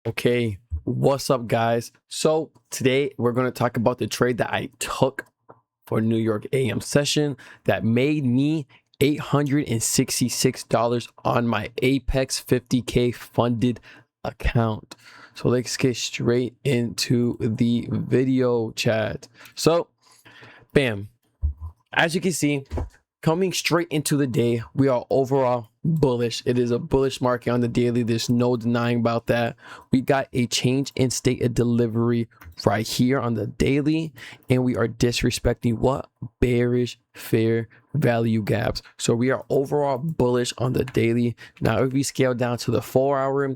Okay, what's up, guys? So today we're going to talk about the trade that I took for New York AM session that made me $866 on my Apex 50K funded account. So let's get straight into the video chat. So, bam, as you can see, coming straight into the day, we are overall bullish. It is a bullish market on the daily. There's no denying about that. We got a change in state of delivery right here on the daily, and we are disrespecting what? Bearish fair value gaps. So we are overall bullish on the daily. Now, if we scale down to the 4-hour,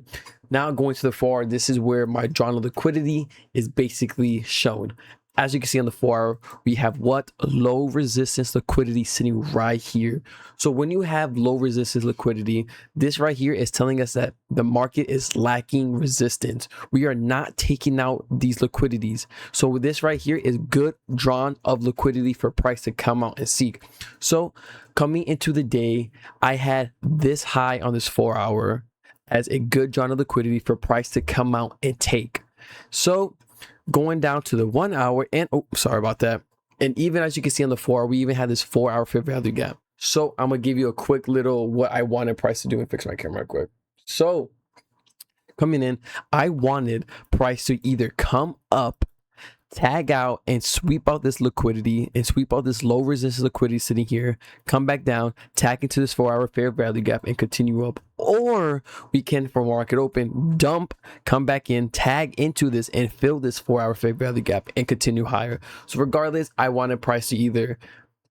now going to the 4-hour, this is where my drawn liquidity is basically shown. As you can see on the 4-hour, we have what? Low resistance liquidity sitting right here. So when you have low resistance liquidity, this right here is telling us that the market is lacking resistance. We are not taking out these liquidities. So this right here is good drawn of liquidity for price to come out and seek. So coming into the day, I had this high on this 4-hour as a good drawn of liquidity for price to come out and take. So going down to the 1-hour, and oh, sorry about that. And even as you can see on the 4-hour, we even had this 4-hour fair value gap. So I'm gonna give you a quick little what I wanted price to do and fix my camera real quick. So coming in, I wanted price to either come up, tag out, and sweep out this liquidity and sweep out this low resistance liquidity sitting here, come back down, tag into this 4-hour fair value gap and continue up. Or we can, for market open, dump, come back in, tag into this and fill this 4-hour fair value gap and continue higher. So regardless, I wanted price to either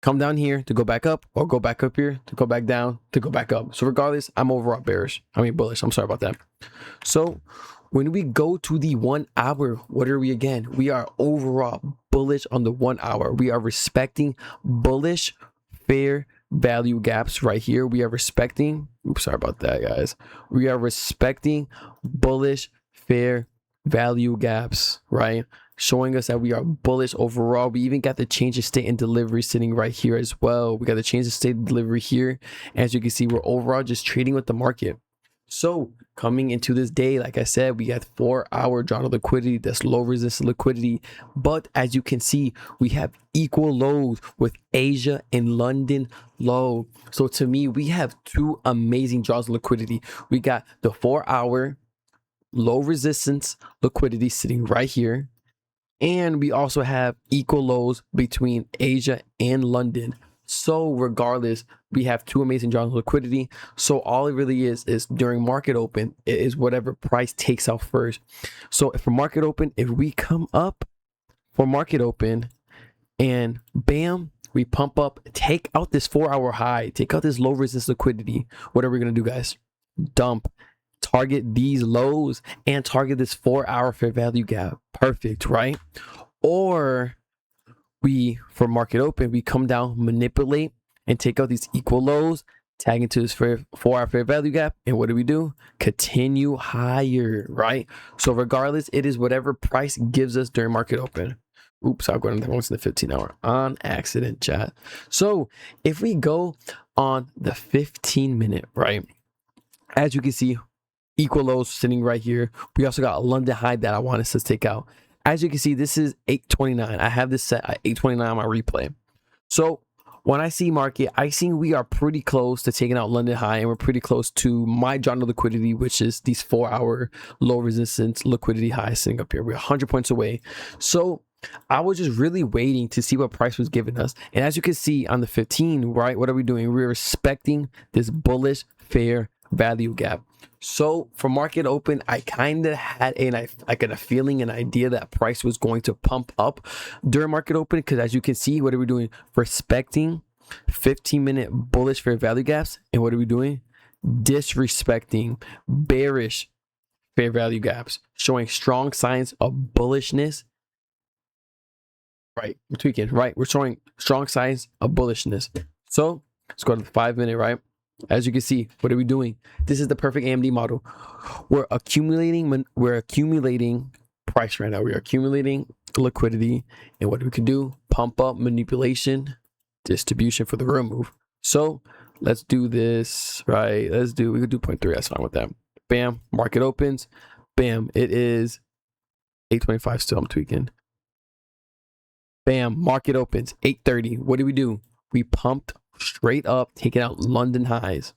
come down here to go back up or go back up here to go back down to go back up. So regardless, I'm overall bullish. I'm sorry about that. So when we go to the 1-hour, what are we again? We are overall bullish on the 1-hour. We are respecting bullish fair value gaps right here. We are respecting, oops, sorry about that, guys. We are respecting bullish fair value gaps, right? Showing us that we are bullish overall. We even got the change of state and delivery sitting right here as well. We got the change of state and delivery here. As you can see, we're overall just trading with the market. So coming into this day, like I said, we got 4-hour drawn liquidity, that's low resistance liquidity. But as you can see, we have equal lows with Asia and London low. So to me, we have two amazing draws of liquidity. We got the 4-hour low resistance liquidity sitting right here. And we also have equal lows between Asia and London. So regardless, we have two amazing draws of liquidity. So all it really is during market open, it is whatever price takes out first. So for market open, if we come up for market open and bam, we pump up, take out this 4-hour high, take out this low resistance liquidity, what are we going to do, guys? Dump, target these lows and target this 4-hour fair value gap. Perfect, right? Or we, for market open, we come down, manipulate, and take out these equal lows, tag into this 4-hour fair value gap, and what do? Continue higher, right? So regardless, it is whatever price gives us during market open. Oops, I'll go to the 15-hour on accident, chat. So if we go on the 15-minute, right, as you can see, equal lows sitting right here. We also got a London high that I want us to take out. As you can see, this is 829. I have this set at 829 on my replay. So when I see market, I see we are pretty close to taking out London high, and we're pretty close to my drawn liquidity, which is these 4-hour low resistance liquidity highs sitting up here. We're 100 points away. So I was just really waiting to see what price was giving us. And as you can see on the 15, right, what are we doing? We're respecting this bullish fair value gap. So for market open, I kind of had a feeling, an idea that price was going to pump up during market open, because as you can see, what are we doing? Respecting 15-minute bullish fair value gaps. And what are we doing? Disrespecting bearish fair value gaps, showing strong signs of bullishness. Right, we're tweaking, right? We're showing strong signs of bullishness. So let's go to the 5-minute, right? As you can see, what are we doing? This is the perfect AMD model. We're accumulating price right now. We're accumulating liquidity, and what we can do? Pump up, manipulation, distribution for the real move. So let's do this, right? We could do 0.3. That's fine with that. Bam, market opens. Bam. It is 8:25 still. I'm tweaking. Bam. Market opens 8:30. What do? We pumped straight up, taking out London highs.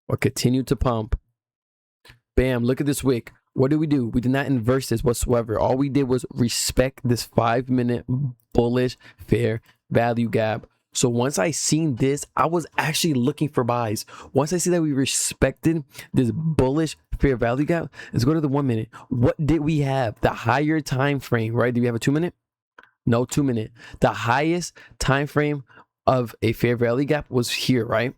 Or continued to pump. Bam. Look at this wick. What do? We did not inverse this whatsoever. All we did was respect this 5-minute bullish fair value gap. So once I seen this, I was actually looking for buys. Once I see that we respected this bullish fair value gap, let's go to the 1 minute. What did we have? The higher time frame, right? Do we have a 2 minute? No, 2 minute. The highest time frame of a fair value gap was here, right?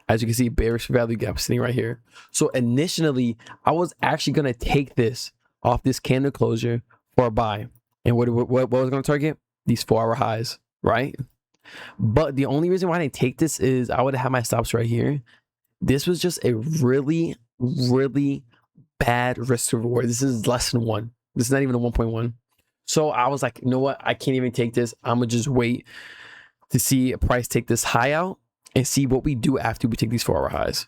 As you can see, bearish value gap sitting right here. So initially, I was actually going to take this off this candle closure for a buy. And what was going to target? These 4-hour highs, right? But the only reason why I didn't take this is I would have had my stops right here. This was just a really, really bad risk to reward. This is less than 1. This is not even a 1.1. So I was like, you know what? I can't even take this. I'm going to just wait to see a price take this high out and see what we do after we take these 4-hour highs.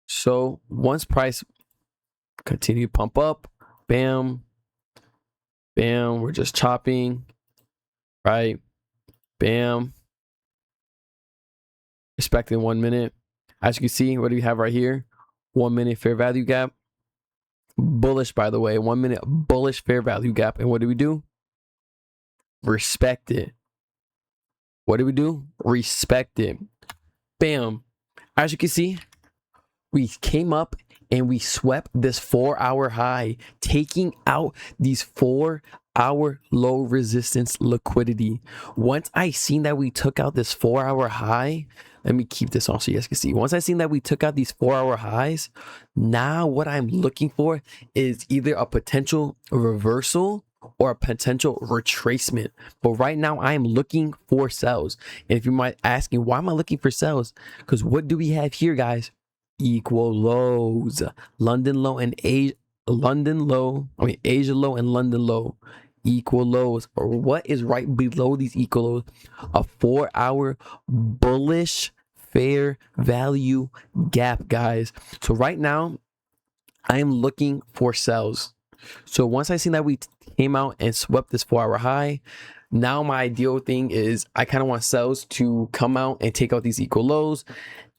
So once price continue to pump up, bam, bam, we're just chopping, right? Bam. Respecting 1 minute. As you can see, what do we have right here? 1 minute fair value gap. Bullish, by the way. 1 minute bullish fair value gap. And what do? Respect it. What do? Respect it. Bam. As you can see, we came up and we swept this 4-hour high, taking out these 4-hour low resistance liquidity. Once I seen that we took out this 4-hour high, let me keep this on so you guys can see. Once I seen that we took out these 4-hour highs, now what I'm looking for is either a potential reversal or a potential retracement. But right now I am looking for sells. And if you might asking, why am I looking for sells? Because what do we have here, guys? Equal lows. London low and Asia low and London low. Equal lows. Or what is right below these equal lows? A 4-hour bullish fair value gap, guys. So right now I am looking for sells. So once I seen that we came out and swept this 4-hour high, now my ideal thing is I kind of want sells to come out and take out these equal lows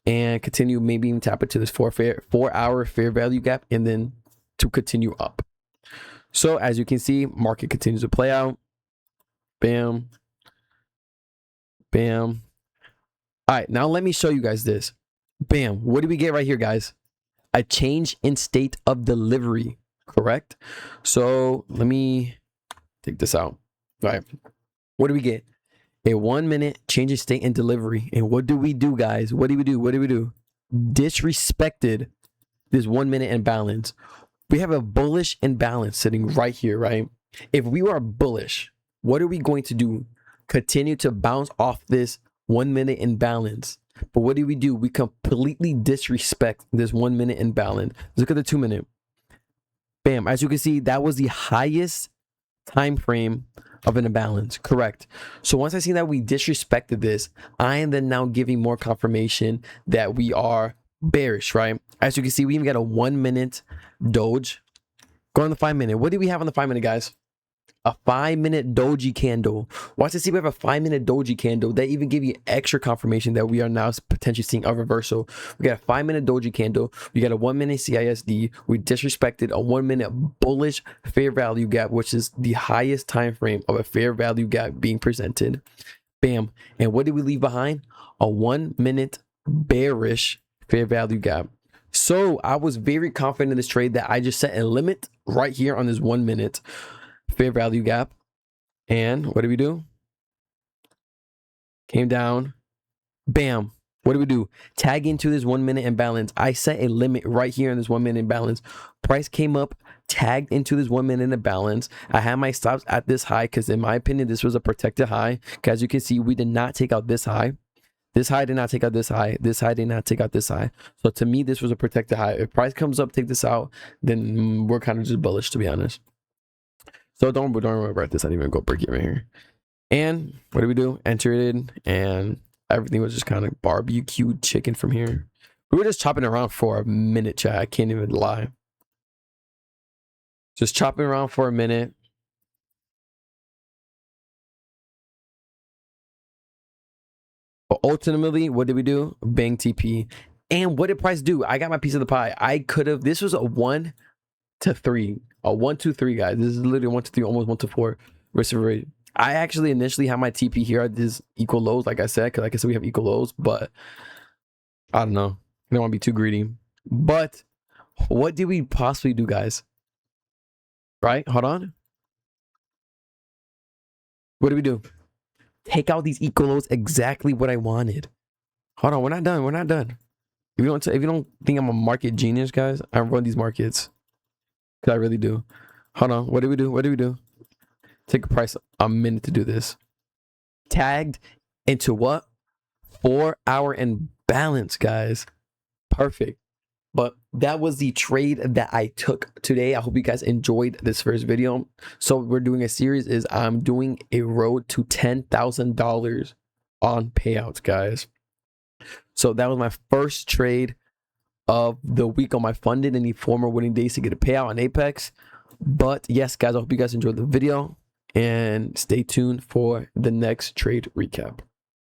and continue, maybe even tap into this 4-hour fair value gap and then to continue up. So as you can see, market continues to play out. Bam. Bam. All right, now let me show you guys this. Bam. What do we get right here, guys? A change in state of delivery, correct? So let me take this out. All right. What do we get? A 1 minute change in state and delivery. And what do we do, guys? What do we do? Disrespected this 1 minute imbalance. We have a bullish imbalance sitting right here, right? If we are bullish, what are we going to do? Continue to bounce off this 1 minute imbalance. But what do? We completely disrespect this 1 minute imbalance. Look at the 2 minute. Bam. As you can see, that was the highest time frame of an imbalance, correct? So once I see that we disrespected this, I am then now giving more confirmation that we are bearish, right? As you can see, we even got a 1 minute doge. Go on the 5 minute. What do we have on the 5 minute, guys? A 5 minute doji candle. Watch this. See, we have a 5 minute doji candle that even give you extra confirmation that we are now potentially seeing a reversal. We got a 5 minute doji candle. We got a 1 minute CISD. We disrespected a 1 minute bullish fair value gap, which is the highest time frame of a fair value gap being presented. Bam. And what did we leave behind? A 1 minute bearish fair value gap. So I was very confident in this trade that I just set a limit right here on this 1 minute fair value gap. And what did we do? Came down. Bam. What do? Tag into this 1 minute imbalance. I set a limit right here in this 1 minute imbalance. Price came up, tagged into this 1 minute imbalance. I had my stops at this high because in my opinion, this was a protected high. As you can see, we did not take out this high. This high did not take out this high. This high did not take out this high. So to me, this was a protected high. If price comes up, take this out, then we're kind of just bullish, to be honest. So don't worry about this. I didn't even go break it right here. And what do? Enter it in, and everything was just kind of barbecued chicken from here. We were just chopping around for a minute, chat. I can't even lie. Just chopping around for a minute. But ultimately, what did we do? Bang TP. And what did price do? I got my piece of the pie. I could have, this was a 1 to 3. A 1 2 3, guys. This is literally 1 to 3, almost 1 to 4 risk rate. I actually initially have my TP here at this equal lows, like I said, because like I said, we have equal lows, but I don't know. I don't want to be too greedy. But what did we possibly do, guys? Right? Hold on. What did we do? Take out these equal lows, exactly what I wanted. Hold on, we're not done. We're not done. If you don't think I'm a market genius, guys, I run these markets. Cause I really do. Hold on. What do we do? What do we do? Take a price a minute to do this. Tagged into what? 4-hour imbalance, guys. Perfect. But that was the trade that I took today. I hope you guys enjoyed this first video. So we're doing a series is I'm doing a road to $10,000 on payouts, guys. So that was my first trade of the week on my funded and the former winning days to get a payout on Apex. But yes, guys, I hope you guys enjoyed the video and stay tuned for the next trade recap.